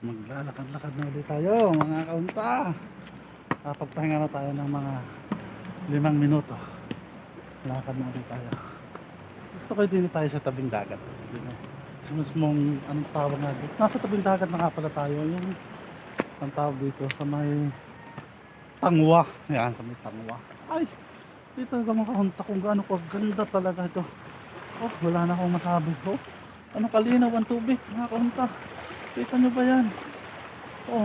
Maglalakad-lakad na ulit tayo mga kaunta. Kapagpahinga na tayo ng mga 5 minuto. Lakad na ulit tayo. Gusto ko din tayo sa tabing dagat. Sa mismong anong tawag nga dito. Nasa tabing dagat na nga pala tayo. Yung ang tawag dito sa may Tangwa. Yan sa may Tangwa. Ay! Dito talaga mga kaunta kung gaano ko ganda talaga ito. Oh, wala na akong masabi. Oh, ano kalinaw ang tubig mga kaunta. Kita nyo ba yan? Oh,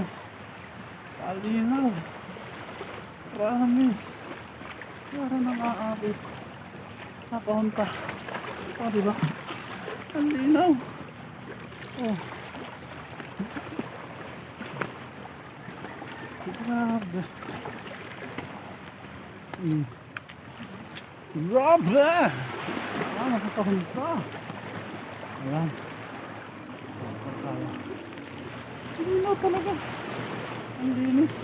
kalinaw. Promise. Parang nang-aabit. Nakaunta. Oh, diba? Kalinaw. Oh. Grabe. Grabe! Ah, nakakaunta. Ayan. Kalinaw talaga. Ang linis.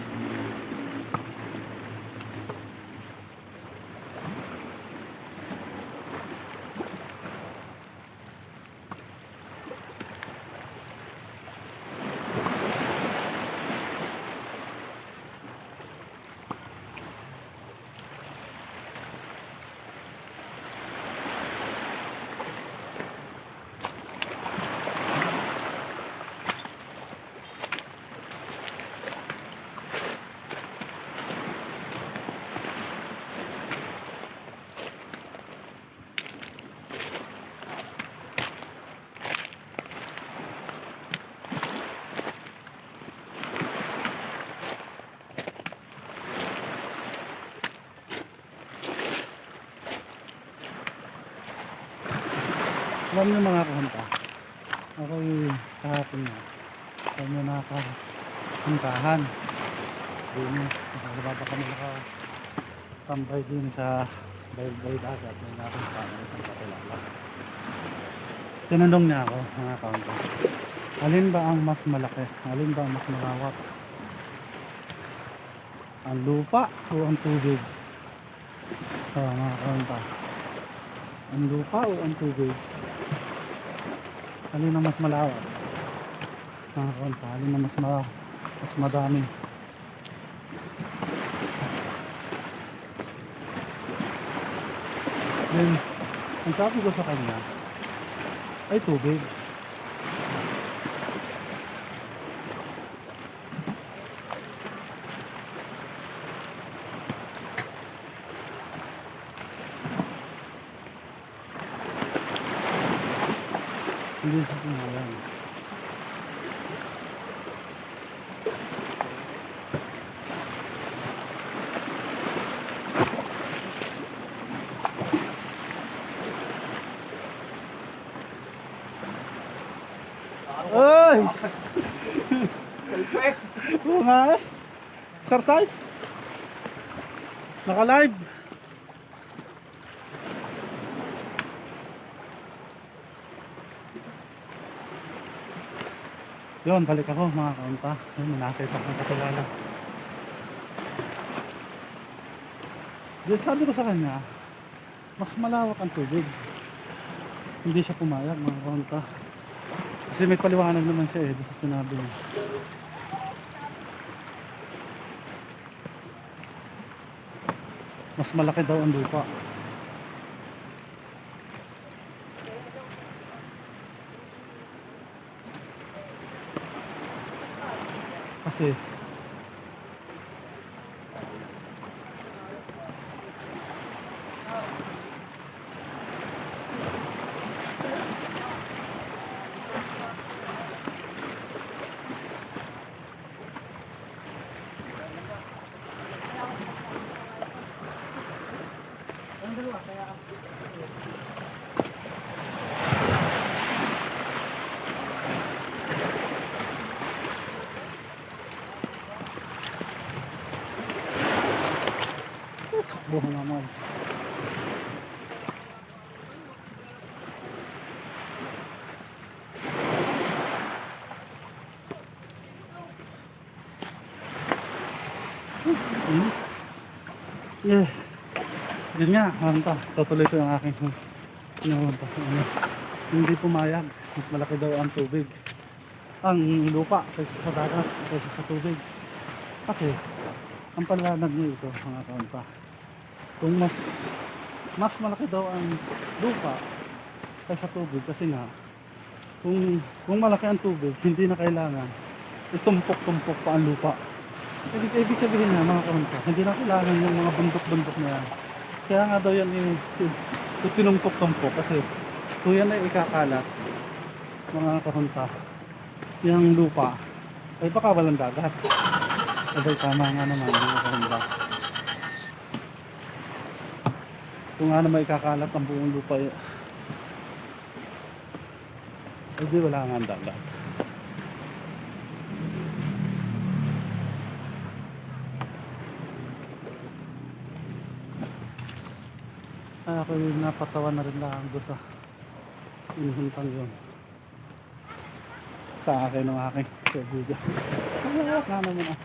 Alam nyo mga kahunta, ako'y kahapon na ako'y na nakapuntahan din, nakalababa kami nakatambay din sa baybay dagat. May napuntahan ng isang kakilala. Tinanong niya ako mga kahunta, alin ba ang mas malaki, alin ba ang mas malawak, ang lupa o ang tubig? Mga kahunta, ang lupa o ang tubig? Alin ang mas malawak? Mga kaunta, alin ang mas madami? Then, ang sabi ko sa kanya ay tubig. Hindi sa kanya. Ay! Oo nga eh. Exercise? Naka-live? Yun, balik ako mga kaunta. Yun, nakita ko ng kakilala. Sabi ko sa kanya, mas malawak ang tubig. Hindi siya pumayag mga kaunta. Kasi may paliwanag naman siya doon sa sinabi niya. Mas malaki daw ang lupa. Kasi buho naman. Yeah. Yun nga, hanta. Tutuloy ko yung aking hinahunta. Hindi pumayag. Mas malaki daw ang tubig. ang lupa kaysa sa dagat, kaysa sa tubig. Kasi ang paliwanag niya ito mga kaunta, kung mas malaki daw ang lupa kaysa tubig, kasi nga kung malaki ang tubig, hindi na kailangan itumpok-tumpok pa ang lupa. Ibig sabihin nga mga kaunta, hindi na kailangan yung mga bundok-bundok na yan. Kaya nga daw yan tinumpok-tumpok, kasi kung yan ay ikakalat mga kaunta, yung lupa ay baka walang dagat. Abay, tama nga naman mga kaunta. Kung nga naman ikakalat ang buong lupa, ay di wala nga ang dagat. Ay, ako yung napatawa na rin lang doon sa inuhuntang yun sa akin ng aking kaibigan. Wala ka naman ah.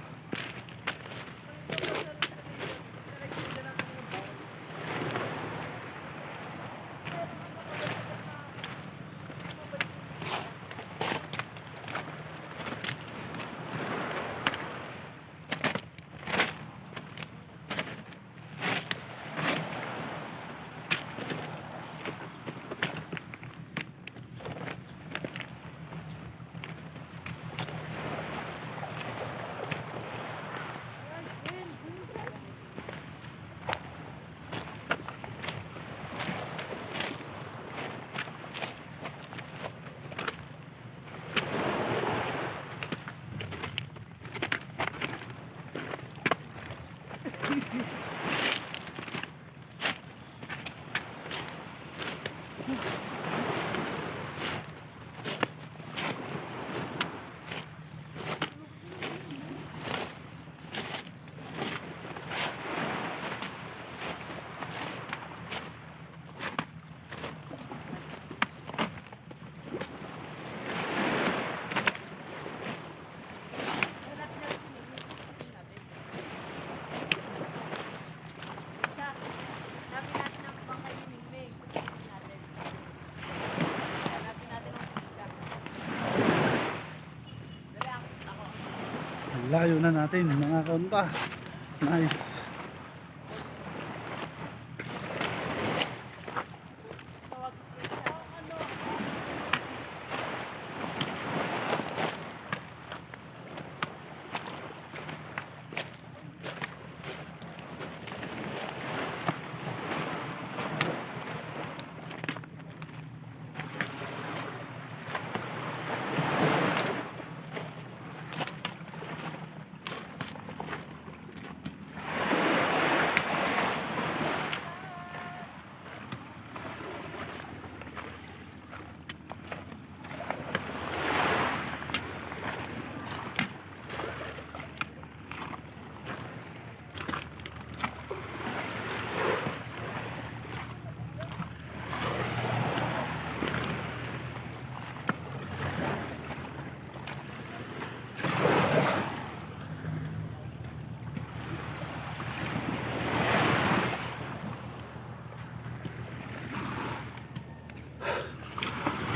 Layo na natin mga kaunta. Nice.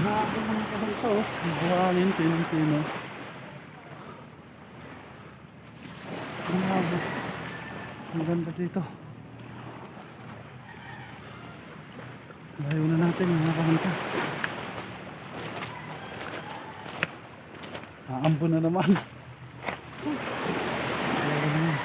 Nakakita mga kaunta oh. Buhanin, pinong-pino. Grabe. Ang ganda dito. Layo na natin mga kaunta. Aambo na naman. Layo na yun.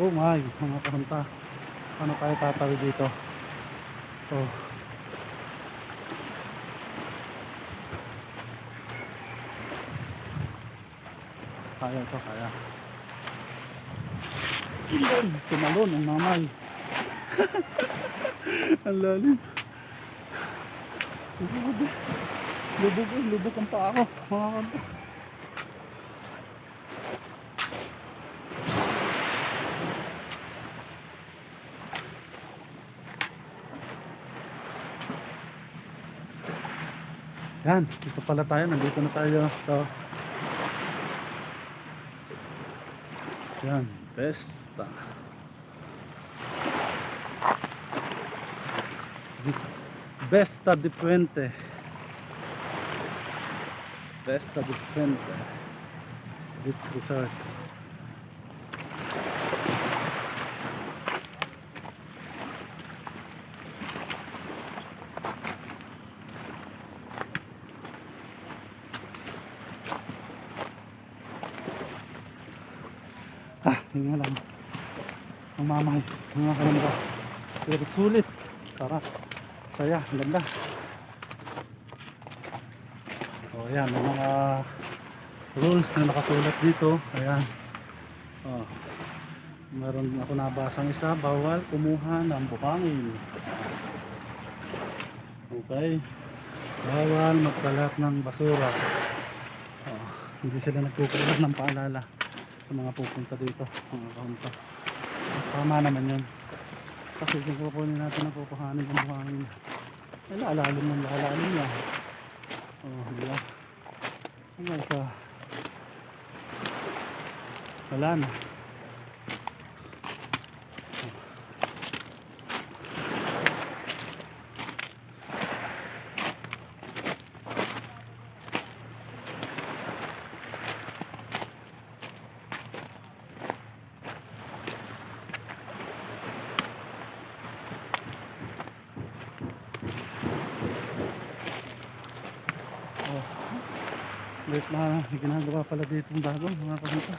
Oh my, mga kaunta. Paano tayo tatawid dito? Oh. Kaya ito, kaya. Tumalon ang mamay. Ang lalim. Lubog ang paa ko, mga kaunta. Yan, dito pala tayo. Nandito na tayo. So, yan, Vesta. Vesta de Puente. Vesta de Puente. Beach Resort. Yun nga lang. Ang mamay. Mga kalamba. Pero sulit. Sarap. Saya. Ang ganda. O yan. May mga rules na nakasulat dito. Ayan. O. Meron ako nabasang isa. Bawal kumuha ng buhangin. Okay. Bawal magkalat ng basura. O. Hindi sila nagkukulat ng paalala sa mga pupunta dito, mga kaunta. Tama naman yun, kasi kung kukunin natin ang kukuhanin ng buhangin, ay lalalim niya. Diba? Hanggang sa wala na. Wait na, ginagawa pala dito yung bago mga kaunta.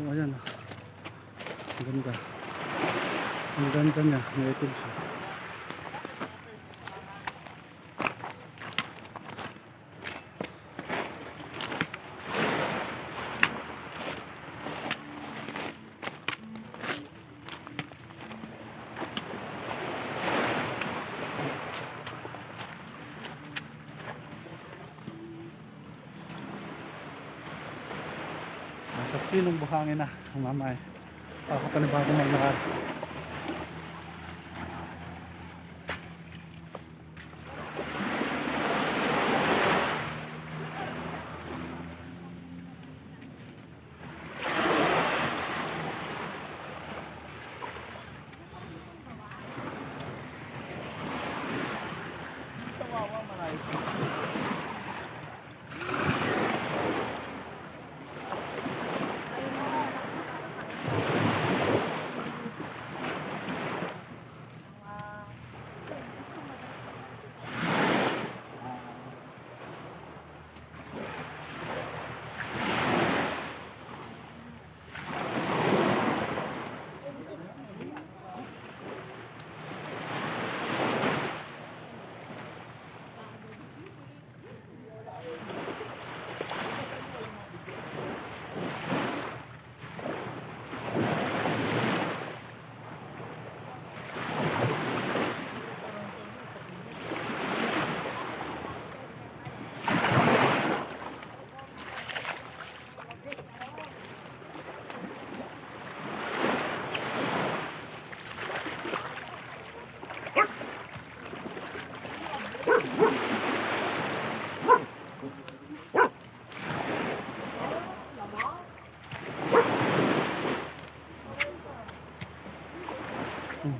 Ayan, ang ganda. Ang ganda niya, native siya. Sa kilong buhangin na ang mamay. Pakapanibago maglakad.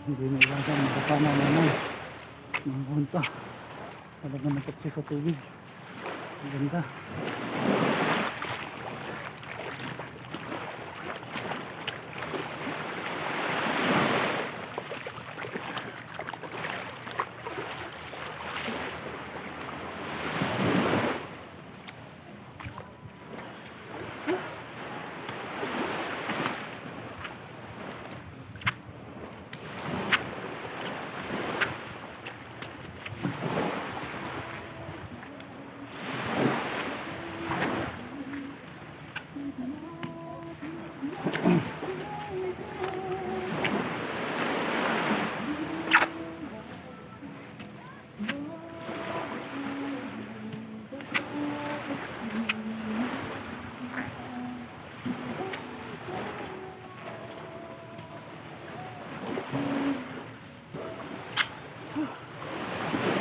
Hindi na iwasan, baka na naman mga punta talaga matapsi sa tubig. Ang ganda.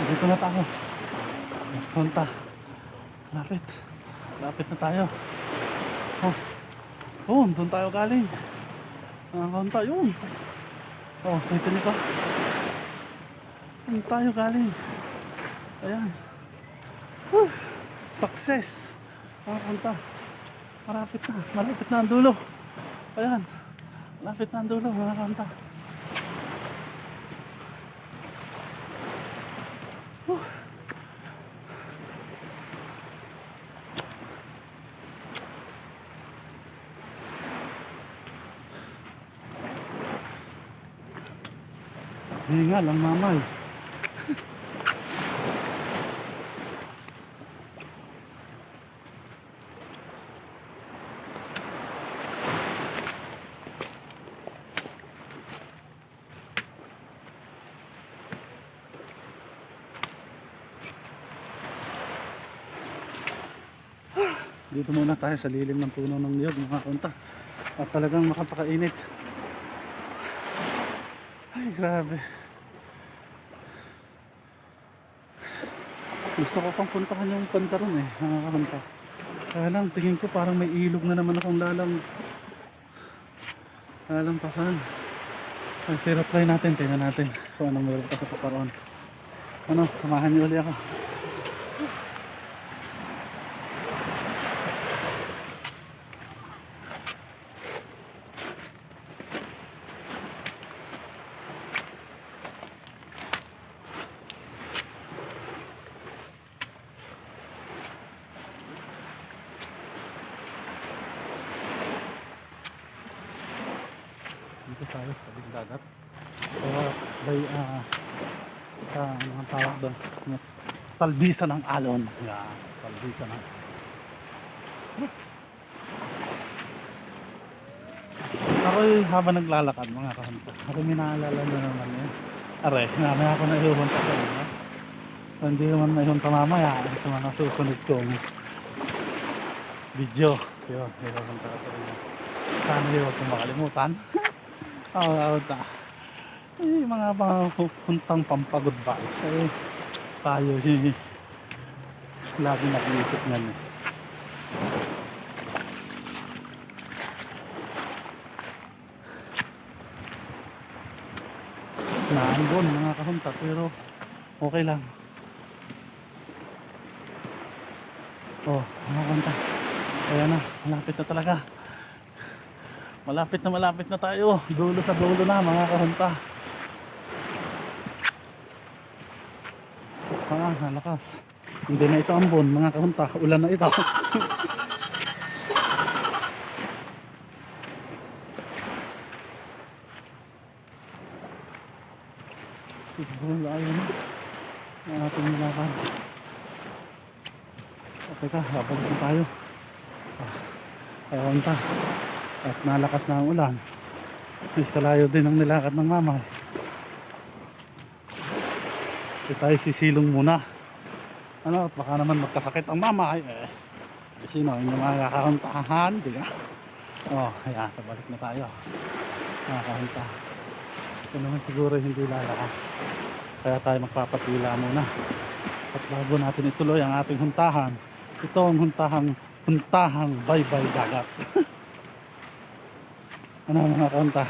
Dito na tayo. Punta. Lapit. Lapit na tayo. Oh, oh, doon tayo galing. Nakakaunta yun. Oh, may tinig pa. Doon tayo galing. Ayan. Whew. Success. Nakakaunta. Malapit na. Malapit na ang dulo. Ayan. Malapit na ang dulo. Nakakaunta. Hingal ang mamay. Dito muna tayo sa lilim ng puno ng niyog mga kaunta. At talagang makapakainit. Ay grabe. Gusto ko pang puntahan yung pantaron eh, mga kaunta. Kaya lang tingin ko parang may ilog na naman akong lalampasan. Ay, pero try natin, tingnan natin kung anong meron pa sa paparoon. Ano, samahan niyo ulit ako. Dito tayo sa tabing dagat. By sa mga tawag doon, talbisan ng alon. Yeah, talbisan ng ako'y habang naglalakad mga kahunta, ako may naalala na naman yun. Aray, namaya ako na ihunta sa inyo. Hindi naman na ihunta mamaya sa mga susunod kong video. Yun, ihunta ka sa inyo. Sana yun, huwag kong makalimutan. Kahunta. Eh, mga puntang pampagod ba? Eh, tayo lagi nakiisip nga eh. Naambon mga kahunta pero okay lang. Oh, mga kahunta. Ayan na, malapit na talaga. Malapit na tayo. Dulo sa dulo na mga kahunta. Nalakas. Hindi na ito ambon mga kahunta. Ulan na ito. Siguro ayaw na. Ang ating nalakan. Teka, babalik na tayo. Kahunta. At nalakas na ang ulan. Isa layo din ang nilakad ng mamay. Tayo sisilong muna. Ano, at baka naman magkasakit ang mamay. Sino, yung mga kakahuntahan, di ba? Oh, ayan, pabalik na tayo. Kakahunta. Ito naman siguro hindi lalakas. Kaya tayo magpapatila muna. At bago natin ituloy ang ating huntahan, ito ang huntahang baybay dagat. Ano mga kahunta?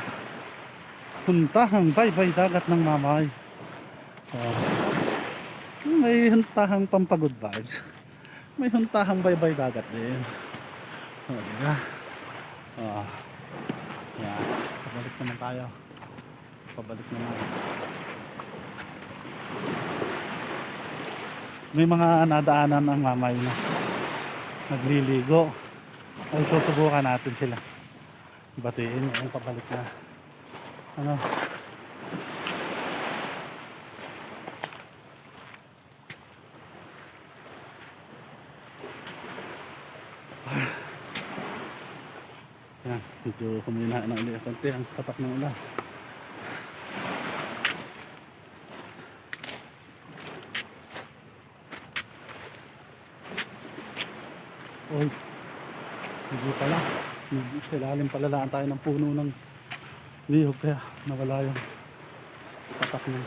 Huntahang baybay dagat ng mamay. Oh. May huntahang pampagod vibes. May huntahang baybay dagat din. Oh, diba? Oh. Yan. Pabalik naman tayo. Pabalik naman. May mga nadaanan ang mamay na nagliligo. Ay susubukan natin sila. Batiin yung pabalik na. Ano? Yan, medyo kumina na ulit konti ang patak ng ulan. Oy, hindi pala. Ilalim pala laan tayo ng puno ng niyog kaya nawala yung patak ng